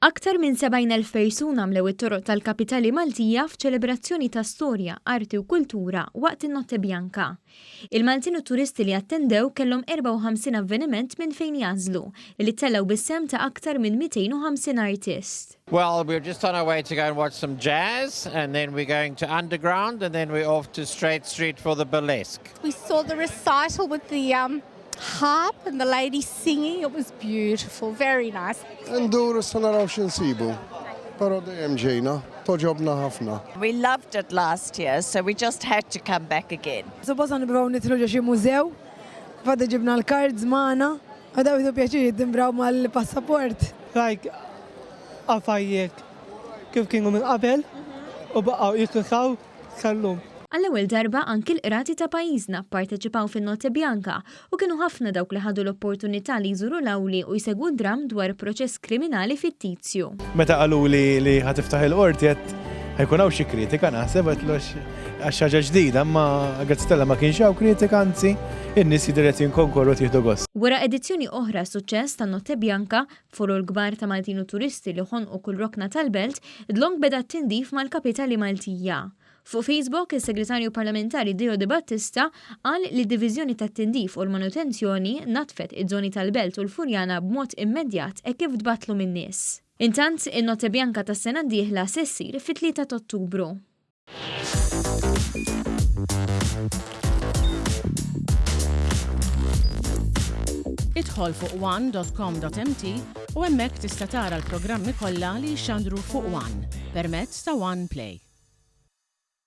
Aktar minn 70,000 persuna mlew it-toroq tal-Kapitali Maltija f'ċelebrazzjoni ta' storja, arti u kultura waqt in-Notte Bjanka. Il-Maltin u turisti li attendew kellhom 54 avveniment minn fejn jażlu, li tellgħu bis-sem ta' aktar minn 250 artist. Well, we're just on our way to go and watch some jazz, and then we're going to Underground, and then we're off to Straight Street for the burlesque. We saw the recital with the harp and the ladies singing. It was beautiful, very nice. Nduru s-naraw xinsibu, pero dejjem ġejna, toġobna ħafna. We loved it last year, so we just had to come back again. Suppost nibqgħu nidħlu ġo xi mużew, fadda ġibna l-cards magħna, għadaw jidu pjaċir jittimbraw mal-passaport. Like, għafajiet kif kienu minn qabel u baqgħu jiklikaw kellhom. Għall-ewwel darba anki l-qrati ta' pajjiżna pparteċipaw fin-Notte Bjanka u kienu ħafna dawk li ħadu l-opportunità li jżuru l-awli u jsegwu dram dwar proċess kriminali fittizju. Meta qalu li ħatiftaħ il-qorti qed ħajkun hawn xi kritika naħseb għetlu għax ħaġa ġdida, imma Gazzitella ma kienx hawn kritika anzi in-nies jidher qed jinkonkorru tieħdu gost. Wara edizzjoni oħra suċċess tan-Notte Bjanka, foru l-kbar ta' Maltin u turisti li ħonqu kull rokna tal-belt, id-long beda tindif mal-Kapitali Maltija. Fuq Facebook, il-Segretarju Parlamentari Dio De Battista qal li d-diviżjoni tat-tindif u l-manutenzjoni natfet iż-żoni tal-Belt u l-Furjana b'mod immedjat e kif tbatlu min-nies. Intant, in-Notte Bjanka tas-sena d-dieħla se ssir fit-3 ta' Ottubru. Idħol fuq one.com.mt u hemmhekk tista' tara l-programmi kollha li jxandru fuq One permezz ta' One Play.